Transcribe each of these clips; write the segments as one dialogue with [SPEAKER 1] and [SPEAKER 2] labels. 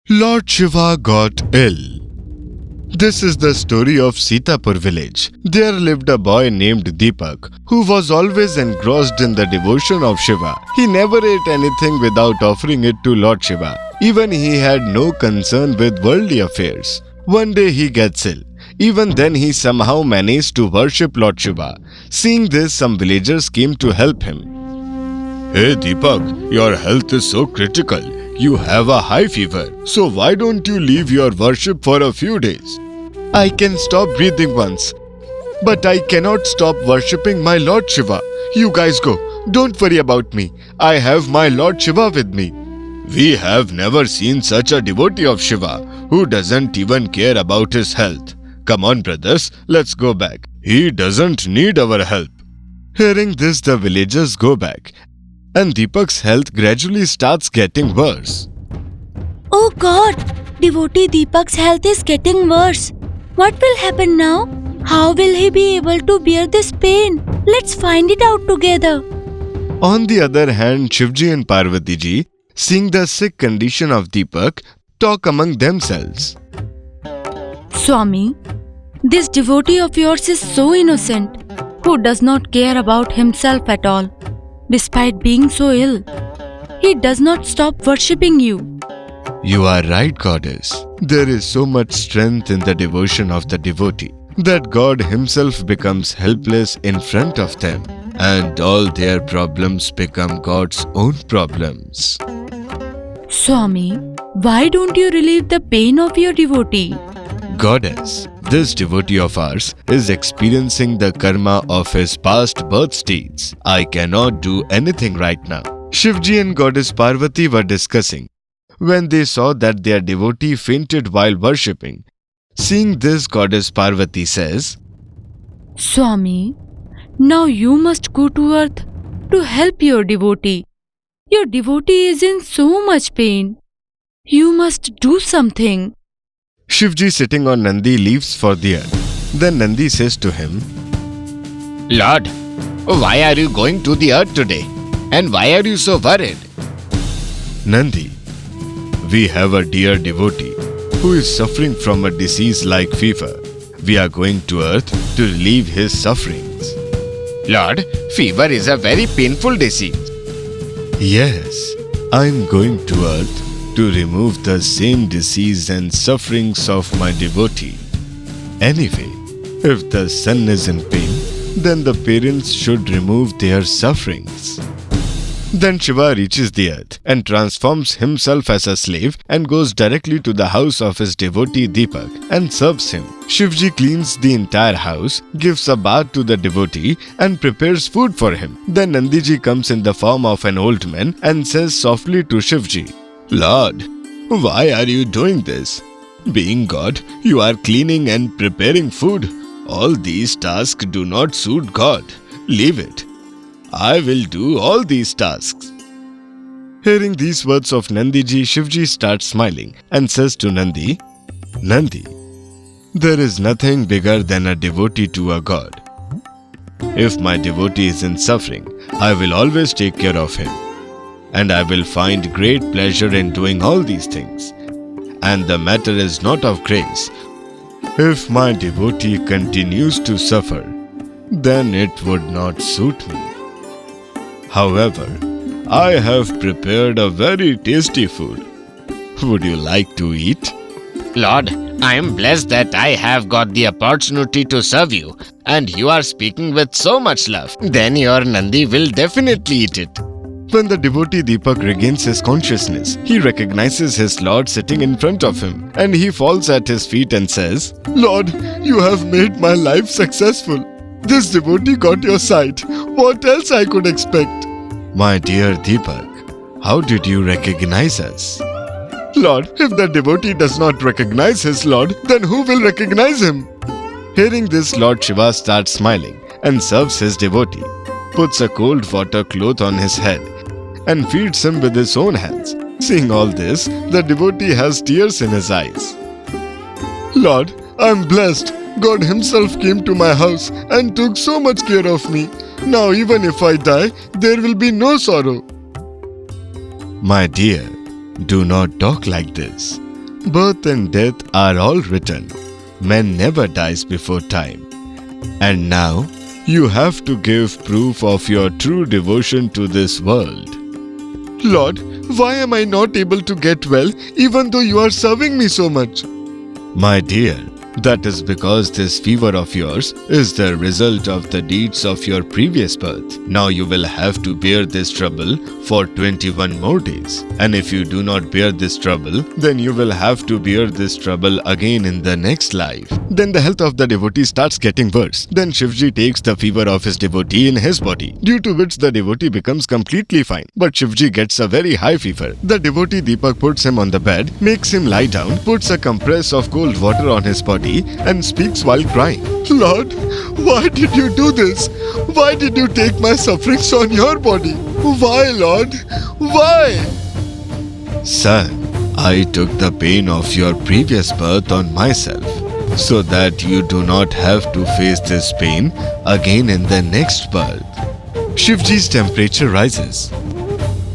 [SPEAKER 1] Lord Shiva got ill. This is the story of Sitapur village. There lived a boy named Deepak who was always engrossed in the devotion of Shiva. He never ate anything without offering it to Lord Shiva. Even he had no concern with worldly affairs. One day he gets ill. Even then he somehow managed to worship Lord Shiva. Seeing this, some villagers came to help him. Hey Deepak, your health is so critical. You have a high fever. So why don't you leave your worship for a few days? I can stop breathing once, but I cannot stop worshipping my Lord Shiva. You guys go. Don't worry about me. I have my Lord Shiva with me. We have never seen such a devotee of Shiva who doesn't even care about his health. Come on, brothers, let's go back. He doesn't need our help. Hearing this, the villagers go back, and Deepak's health gradually starts getting worse.
[SPEAKER 2] Oh God! Devotee Deepak's health is getting worse. What will happen now? How will he be able to bear this pain? Let's find it out together.
[SPEAKER 1] On the other hand, Shivji and Parvatiji, seeing the sick condition of Deepak, talk among themselves.
[SPEAKER 2] Swami, this devotee of yours is so innocent, who does not care about himself at all. Despite being so ill, he does not stop worshipping you.
[SPEAKER 1] You are right, goddess. There is so much strength in the devotion of the devotee that God himself becomes helpless in front of them, and all their problems become God's own problems.
[SPEAKER 2] Swami, why don't you relieve the pain of your devotee?
[SPEAKER 1] Goddess, this devotee of ours is experiencing the karma of his past birth deeds. I cannot do anything right now. Shivji and Goddess Parvati were discussing when they saw that their devotee fainted while worshipping. Seeing this, Goddess Parvati says,
[SPEAKER 2] Swami, now you must go to earth to help your devotee. Your devotee is in so much pain. You must do something.
[SPEAKER 1] Shivji, sitting on Nandi, leaves for the earth. Then Nandi says to him,
[SPEAKER 3] Lord, why are you going to the earth today? And why are you so worried?
[SPEAKER 1] Nandi, we have a dear devotee who is suffering from a disease like fever. We are going to earth to relieve his sufferings.
[SPEAKER 3] Lord, fever is a very painful disease.
[SPEAKER 1] Yes, I am going to earth to remove the same disease and sufferings of my devotee. Anyway, if the son is in pain, then the parents should remove their sufferings. Then Shiva reaches the earth and transforms himself as a slave and goes directly to the house of his devotee Deepak and serves him. Shivji cleans the entire house, gives a bath to the devotee and prepares food for him. Then Nandiji comes in the form of an old man and says softly to Shivji, Lord, why are you doing this? Being God, you are cleaning and preparing food. All these tasks do not suit God. Leave it. I will do all these tasks. Hearing these words of Nandiji, Shivji starts smiling and says to Nandi, Nandi, there is nothing bigger than a devotee to a God. If my devotee is in suffering, I will always take care of him. And I will find great pleasure in doing all these things. And the matter is not of grace. If my devotee continues to suffer, then it would not suit me. However, I have prepared a very tasty food. Would you like to eat?
[SPEAKER 3] Lord, I am blessed that I have got the opportunity to serve you, and you are speaking with so much love. Then your Nandi will definitely eat it.
[SPEAKER 1] When the devotee Deepak regains his consciousness, he recognizes his Lord sitting in front of him, and he falls at his feet and says, Lord, you have made my life successful. This devotee got your sight. What else I could expect? My dear Deepak, how did you recognize us? Lord, if the devotee does not recognize his Lord, then who will recognize him? Hearing this, Lord Shiva starts smiling and serves his devotee, puts a cold water cloth on his head, and feeds him with his own hands. Seeing all this, the devotee has tears in his eyes. Lord, I am blessed. God himself came to my house and took so much care of me. Now even if I die, there will be no sorrow. My dear, do not talk like this. Birth and death are all written. Man never dies before time. And now, you have to give proof of your true devotion to this world. Lord, why am I not able to get well even though you are serving me so much? My dear, that is because this fever of yours is the result of the deeds of your previous birth. Now you will have to bear this trouble for 21 more days. And if you do not bear this trouble, then you will have to bear this trouble again in the next life. Then the health of the devotee starts getting worse. Then Shivji takes the fever of his devotee in his body, due to which the devotee becomes completely fine. But Shivji gets a very high fever. The devotee Deepak puts him on the bed, makes him lie down, puts a compress of cold water on his body, and speaks while crying. Lord, why did you do this? Why did you take my sufferings on your body? Why, Lord? Why? Son, I took the pain of your previous birth on myself, so that you do not have to face this pain again in the next birth. Shivji's temperature rises.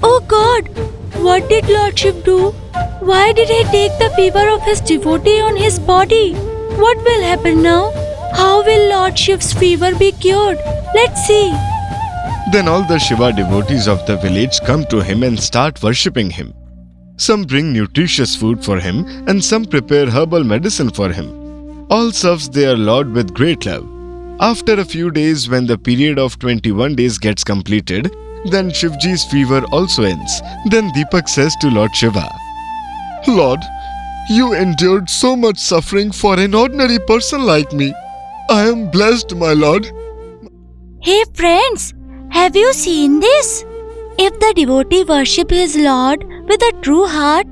[SPEAKER 2] Oh God! What did Lord Shiv do? Why did he take the fever of his devotee on his body? What will happen now? How will Lord Shiv's fever be cured? Let's see.
[SPEAKER 1] Then all the Shiva devotees of the village come to him and start worshipping him. Some bring nutritious food for him and some prepare herbal medicine for him. All serves their Lord with great love. After a few days, when the period of 21 days gets completed, then Shivji's fever also ends. Then Deepak says to Lord Shiva, Lord, you endured so much suffering for an ordinary person like me. I am blessed, my Lord.
[SPEAKER 2] Hey friends, have you seen this? If the devotee worship his Lord with a true heart,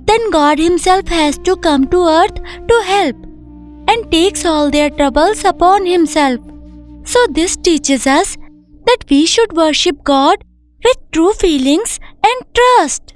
[SPEAKER 2] then God himself has to come to earth to help and takes all their troubles upon himself. So this teaches us that we should worship God with true feelings and trust.